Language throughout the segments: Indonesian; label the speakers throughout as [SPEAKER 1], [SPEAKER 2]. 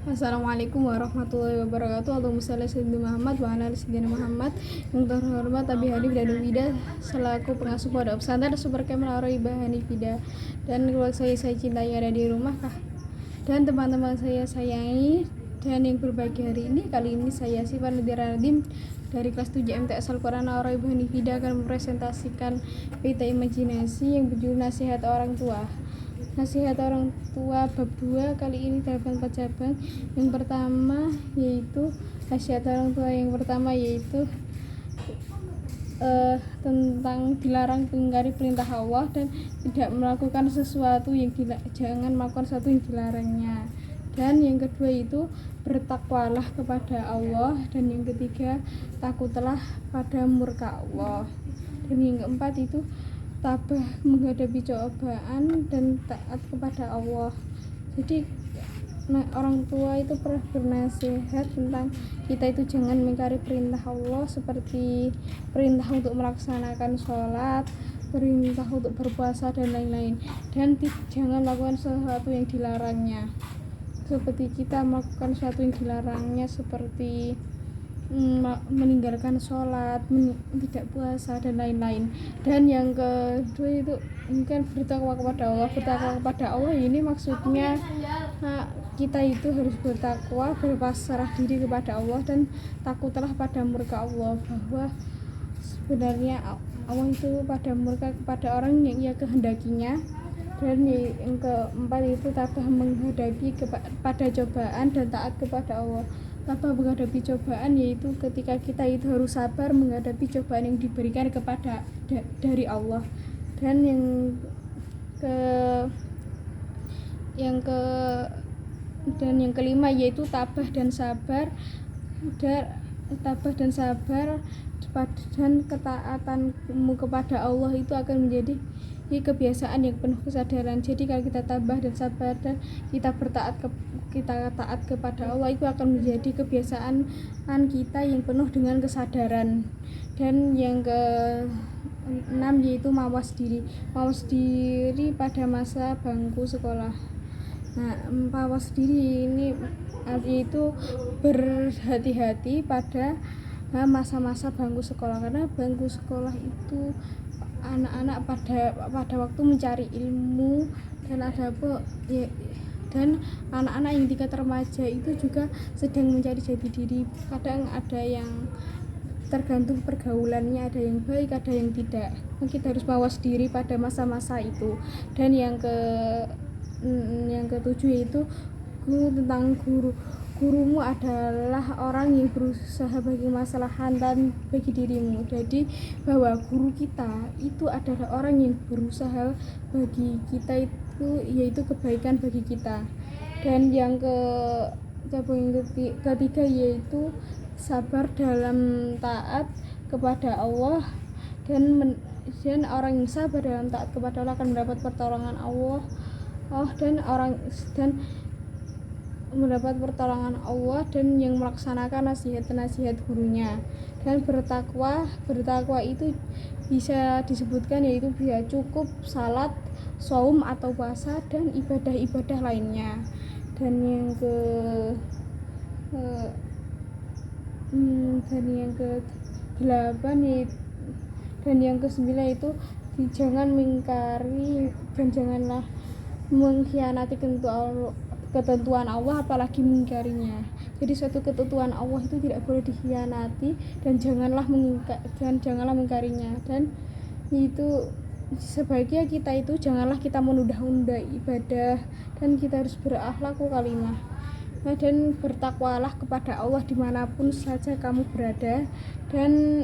[SPEAKER 1] Assalamualaikum warahmatullahi wabarakatuh. Allahumma shalli ala sayyidina Muhammad wa ala ali sayyidina Muhammad. Yang terhormat Abi Hanif dan Wida selaku pengasuh pondok pesantren Super Kemal Ar-Raibah Hanifida, dan keluarga saya cintai yang ada di rumah dan teman-teman saya sayangi dan yang berbahagia hari ini. Kali ini saya Syifa Nadira Nadim dari kelas 7 MTS Al-Quran Ar-Raibah Hanifida akan mempresentasikan peta imajinasi yang berjudul Nasihat Orang Tua. Nasihat orang tua bab 2, kali ini dapat 4 cabang. Yang pertama yaitu nasihat orang tua yang pertama yaitu tentang dilarang mengingkari perintah Allah dan tidak melakukan sesuatu yang jangan melakukan sesuatu yang dilarangnya. Dan yang kedua itu bertakwalah kepada Allah, dan yang ketiga takutlah pada murka Allah, dan yang keempat itu tabah menghadapi cobaan dan taat kepada Allah. Jadi orang tua itu pernah bernasihat tentang kita itu jangan mengingkari perintah Allah, seperti perintah untuk melaksanakan sholat, perintah untuk berpuasa dan lain-lain, dan jangan melakukan sesuatu yang dilarangnya, seperti kita melakukan sesuatu yang dilarangnya seperti meninggalkan sholat, tidak puasa dan lain-lain. Dan yang kedua itu mungkin bertakwa kepada Allah. Bertakwa kepada Allah ini maksudnya kita itu harus bertakwa, berpasrah diri kepada Allah, dan takutlah pada murka Allah, bahwa sebenarnya Allah itu pada murka kepada orang yang ia kehendakinya. Dan yang keempat itu tabah menghadapi pada cobaan dan taat kepada Allah. Tabah menghadapi cobaan yaitu ketika kita itu harus sabar menghadapi cobaan yang diberikan kepada dari Allah. Dan yang kelima yaitu tabah dan sabar dan ketaatanmu kepada Allah itu akan menjadi kebiasaan yang penuh kesadaran. Jadi kalau kita tabah dan sabar dan kita taat kepada Allah, itu akan menjadi kebiasaan kita yang penuh dengan kesadaran. Dan yang keenam yaitu mawas diri pada masa bangku sekolah. Nah, mawas diri ini yaitu berhati-hati pada masa-masa bangku sekolah, karena bangku sekolah itu anak-anak pada waktu mencari ilmu, dan anak-anak yang tingkat remaja itu juga sedang mencari jati diri. Kadang ada yang tergantung pergaulannya, ada yang baik, ada yang tidak. Kita harus mawas diri pada masa-masa itu. Dan yang ketujuh yaitu tentang gurumu adalah orang yang berusaha bagi maslahat dan bagi dirimu. Jadi bahwa guru kita itu adalah orang yang berusaha bagi kita, itu yaitu kebaikan bagi kita. Dan yang ketiga yaitu sabar dalam taat kepada Allah, dan orang yang sabar dalam taat kepada Allah akan mendapat pertolongan Allah, dan mendapat pertolongan Allah, dan yang melaksanakan nasihat gurunya. Dan bertakwa itu bisa disebutkan yaitu bisa cukup salat, shaum atau puasa, dan ibadah-ibadah lainnya. Dan yang ke-8 dan yang ke-9 itu jangan mengingkari dan janganlah mengkhianati ketentuan Allah, apalagi mengingkarinya. Jadi suatu ketentuan Allah itu tidak boleh dikhianati, dan janganlah mengingkarinya. Dan itu sebaiknya kita itu janganlah kita menunda-nunda ibadah, dan kita harus berakhlakul karimah. Dan bertakwalah kepada Allah dimanapun saja kamu berada, dan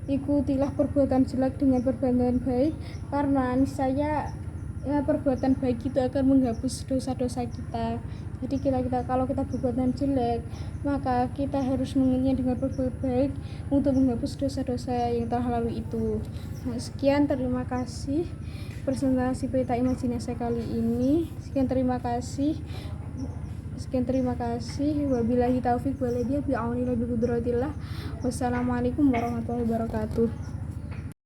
[SPEAKER 1] ikutilah perbuatan jelek dengan perbuatan baik, karena niscaya perbuatan baik itu akan menghapus dosa-dosa kita. Jadi kalau kita perbuatan jelek, maka kita harus mengikutinya dengan berbuat baik untuk menghapus dosa-dosa yang telah lalu itu. Nah, sekian, terima kasih presentasi peta imajinasi kali ini. Sekian terima kasih. Wabillahi taufiq walhidayah bi'aunillahi biqudratillah. Wassalamualaikum warahmatullahi wabarakatuh.